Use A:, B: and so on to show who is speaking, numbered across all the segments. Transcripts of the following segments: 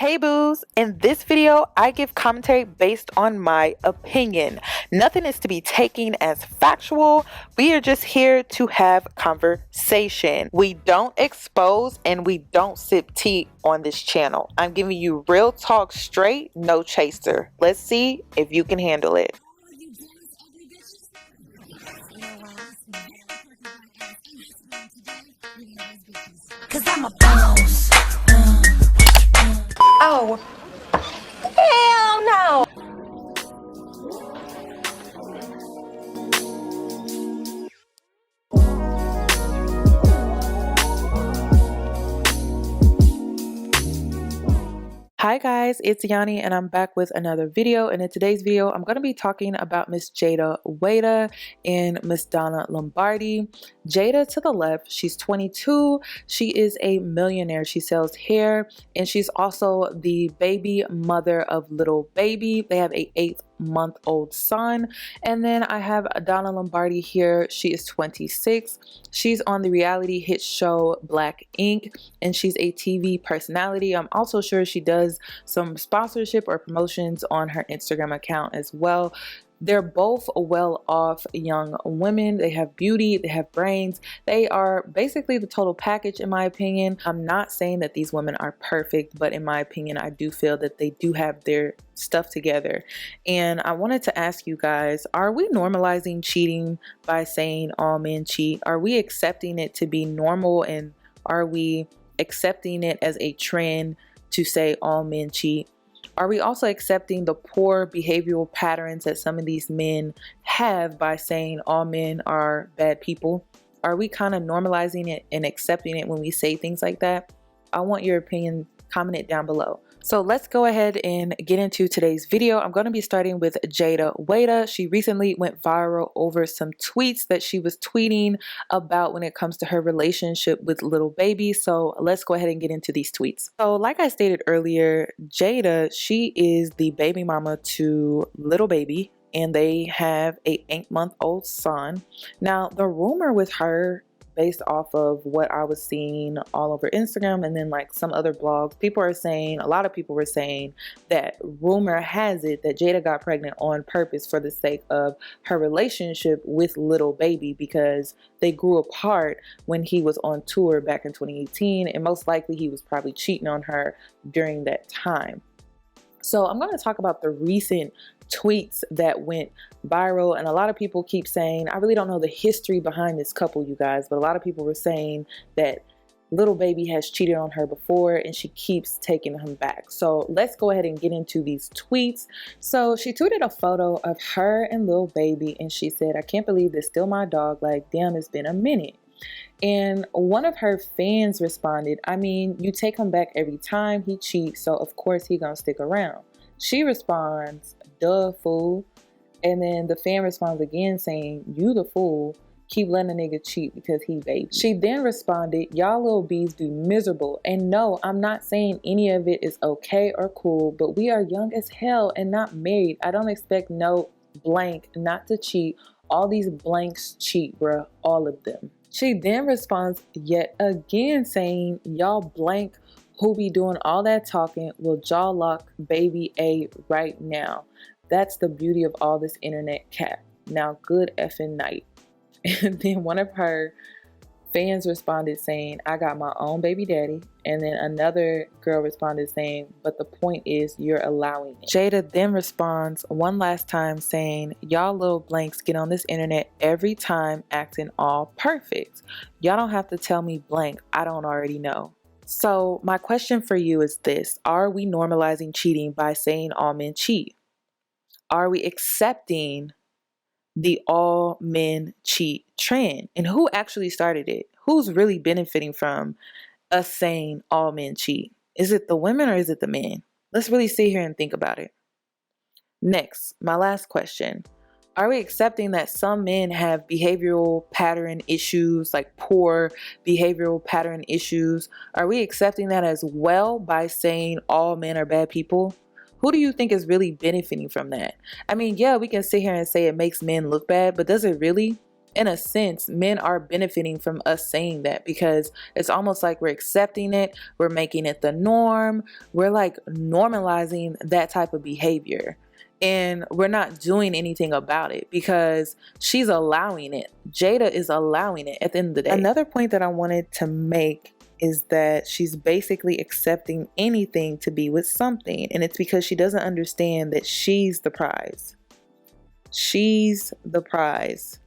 A: Hey boos, in this video I give commentary based on my opinion. Nothing is to be taken as factual. We are just here to have conversation. We don't expose and we don't sip tea on this channel. I'm giving you real talk straight, no chaser. Let's see if you can handle it.
B: Cause I'm a boss. Oh, hell no.
A: Hi guys, it's Yanie and I'm back with another video, and in today's video I'm going to be talking about Miss Jayda Wadya and Miss Donna Lombardi. Jayda to the left, she's 22, she is a millionaire, she sells hair, and she's also the baby mother of little baby. They have a 8-month-old son. And then I have Donna Lombardi here. She is 26. She's on the reality hit show Black Ink, and she's a TV personality. I'm also sure she does some sponsorship or promotions on her Instagram account as well. They're both well-off young women. They have beauty, they have brains. They are basically the total package in my opinion. I'm not saying that these women are perfect, but in my opinion, I do feel that they do have their stuff together. And I wanted to ask you guys, are we normalizing cheating by saying all men cheat? Are we accepting it to be normal, and are we accepting it as a trend to say all men cheat? Are we also accepting the poor behavioral patterns that some of these men have by saying all men are bad people? Are we kind of normalizing it and accepting it when we say things like that? I want your opinion. Comment it down below. So let's go ahead and get into today's video. I'm going to be starting with Jayda Wadya. She recently went viral over some tweets that she was tweeting about when it comes to her relationship with little baby. So let's go ahead and get into these tweets. So like I stated earlier, Jayda, she is the baby mama to little baby, and they have a 8-month-old son. Now the rumor with her, based off of what I was seeing all over Instagram and then like some other blogs, people are saying, a lot of people were saying that rumor has it that Jayda got pregnant on purpose for the sake of her relationship with little baby, because they grew apart when he was on tour back in 2018, and most likely he was probably cheating on her during that time. So I'm going to talk about the recent tweets that went viral, and a lot of people keep saying, I really don't know the history behind this couple, you guys, but a lot of people were saying that little baby has cheated on her before and she keeps taking him back. So let's go ahead and get into these tweets. So she tweeted a photo of her and little baby, and she said, I can't believe this still my dog, like damn, it's been a minute. And one of her fans responded, I mean, you take him back every time he cheats, so of course he gonna stick around. She responds, duh, fool. And then the fan responds again saying, you the fool, keep letting a nigga cheat because he baby. She then responded, y'all little bees do miserable. And no, I'm not saying any of it is okay or cool, but we are young as hell and not married. I don't expect no blank not to cheat. All these blanks cheat, bruh, all of them. She then responds yet again saying, y'all blank who be doing all that talking will jaw lock baby A right now. That's the beauty of all this internet cap. Now good effing night. And then one of her fans responded saying, I got my own baby daddy. And then another girl responded saying, but the point is you're allowing it. Jayda then responds one last time saying, y'all little blanks get on this internet every time acting all perfect. Y'all don't have to tell me blank. I don't already know. So my question for you is this: are we normalizing cheating by saying all men cheat? Are we accepting the all men cheat trend? And who actually started it? Who's really benefiting from us saying all men cheat? Is it the women or is it the men? Let's really sit here and think about it. Next, my last question. Are we accepting that some men have behavioral pattern issues, like poor behavioral pattern issues? Are we accepting that as well by saying all men are bad people? Who do you think is really benefiting from that? I mean, yeah, we can sit here and say it makes men look bad, but does it really? in a sense, men are benefiting from us saying that, because it's almost like we're accepting it, we're making it the norm, we're like normalizing that type of behavior, and we're not doing anything about it because she's allowing it. Jayda is allowing it at the end of the day. Another point that I wanted to make is that she's basically accepting anything to be with something, and it's because she doesn't understand that she's the prize. She's the prize.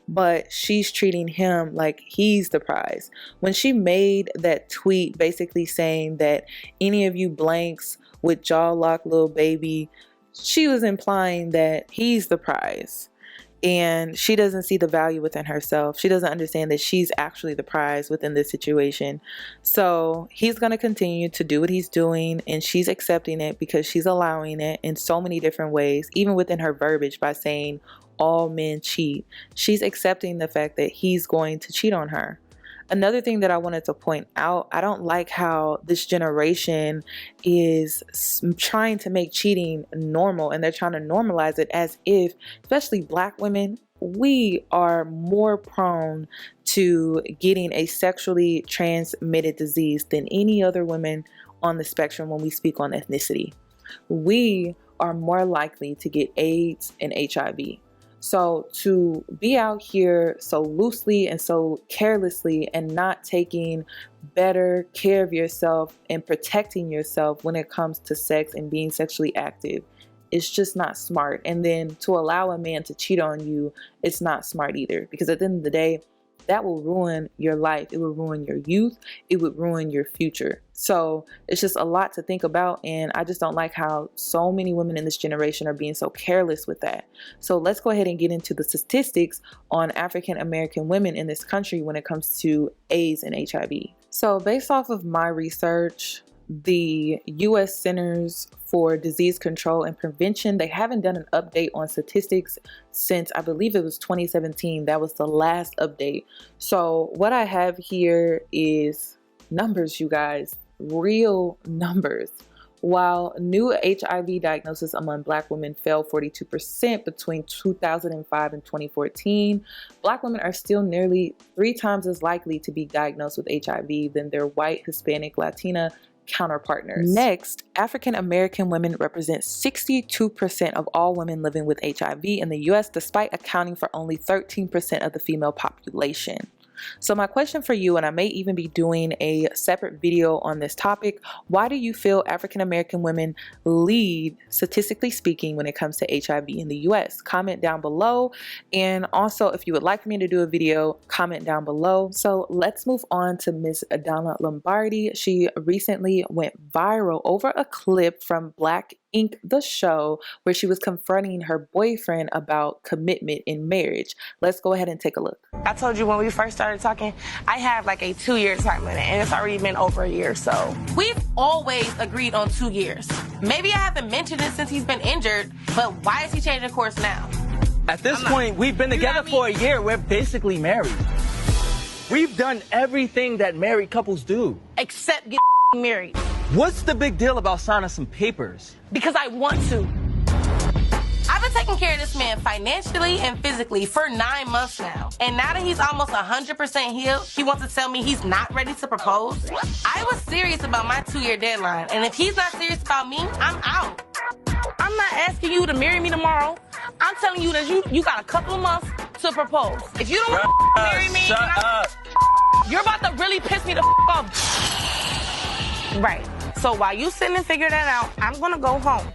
A: But she's treating him like he's the prize. When she made that tweet basically saying that any of you blanks with jaw lock little baby, she was implying that he's the prize. And she doesn't see the value within herself. She doesn't understand that she's actually the prize within this situation. So he's going to continue to do what he's doing, and she's accepting it because she's allowing it in so many different ways, even within her verbiage by saying all men cheat. She's accepting the fact that he's going to cheat on her. Another thing that I wanted to point out, I don't like how this generation is trying to make cheating normal, and they're trying to normalize it as if, especially Black women, we are more prone to getting a sexually transmitted disease than any other women on the spectrum when we speak on ethnicity. We are more likely to get AIDS and HIV. So to be out here so loosely and so carelessly and not taking better care of yourself and protecting yourself when it comes to sex and being sexually active, it's just not smart. And then to allow a man to cheat on you, it's not smart either, because at the end of the day, that will ruin your life. It will ruin your youth. It would ruin your future. So it's just a lot to think about, and I just don't like how so many women in this generation are being so careless with that. So let's go ahead and get into the statistics on African American women in this country when it comes to AIDS and HIV. So based off of my research, the U.S. Centers for Disease Control and Prevention, they haven't done an update on statistics since I believe it was 2017. That was the last update. So what I have here is numbers, you guys, real numbers. While new HIV diagnosis among Black women fell 42% between 2005 and 2014, Black women are still nearly 3 times as likely to be diagnosed with HIV than their white, Hispanic, Latina counterpartners. Next, African American women represent 62% of all women living with HIV in the US, despite accounting for only 13% of the female population. So my question for you, and I may even be doing a separate video on this topic, why do you feel African American women lead, statistically speaking, when it comes to HIV in the US? Comment down below. And also, if you would like me to do a video, comment down below. So let's move on to Miss Donna Lombardi. She recently went viral over a clip from Black Ink, the show, where she was confronting her boyfriend about commitment in marriage. Let's go ahead and take a look.
C: I told you when we first started talking, I have like a 2-year time limit, and it's already been over a year, so. We've always agreed on 2 years. Maybe I haven't mentioned it since he's been injured, but why is he changing course now?
D: At this point, we've been together for a year. We're basically married. We've done everything that married couples do.
C: Except get married.
D: What's the big deal about signing some papers?
C: Because I want to. I've been taking care of this man financially and physically for 9 months now. And now that he's almost 100% healed, he wants to tell me he's not ready to propose? I was serious about my 2-year deadline, and if he's not serious about me, I'm out. I'm not asking you to marry me tomorrow. I'm telling you that you got a couple of months to propose. If you don't want to marry me, you're about to really piss me the off. Right. So while you sitting and figure that out, I'm gonna go home.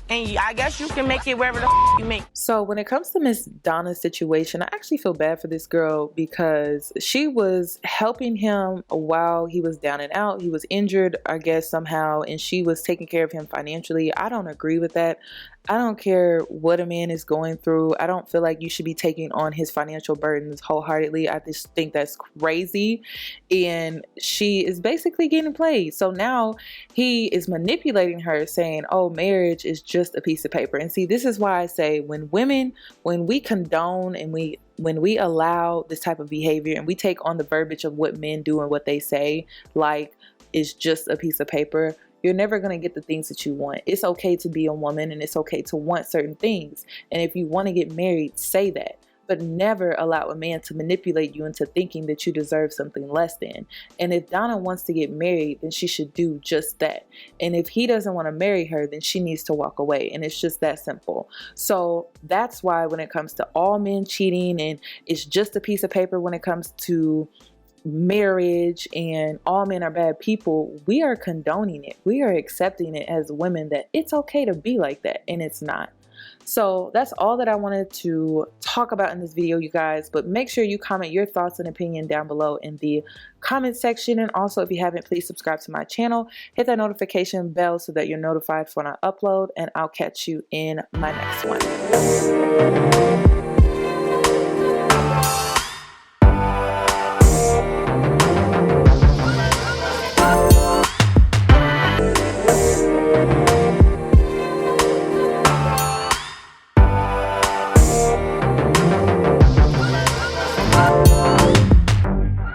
C: And I guess you can make it wherever the you make.
A: So when it comes to Miss Donna's situation, I actually feel bad for this girl because she was helping him while he was down and out. He was injured, I guess, somehow, and she was taking care of him financially. I don't agree with that. I don't care what a man is going through. I don't feel like you should be taking on his financial burdens wholeheartedly. I just think that's crazy. And she is basically getting played. So now he is manipulating her, saying, oh, marriage is just a piece of paper. And see, this is why I say when we condone and when we allow this type of behavior and we take on the verbiage of what men do and what they say, like it's just a piece of paper, you're never going to get the things that you want. It's okay to be a woman and it's okay to want certain things. And if you want to get married, say that. but never allow a man to manipulate you into thinking that you deserve something less than. And if Donna wants to get married, then she should do just that. And if he doesn't want to marry her, then she needs to walk away. And it's just that simple. So that's why when it comes to all men cheating, and it's just a piece of paper when it comes to marriage and all men are bad people, we are condoning it. We are accepting it as women that it's okay to be like that, and it's not. So that's all that I wanted to talk about in this video, you guys. But make sure you comment your thoughts and opinion down below in the comment section. And also, if you haven't, please subscribe to my channel. Hit that notification bell so that you're notified when I upload. And I'll catch you in my next one.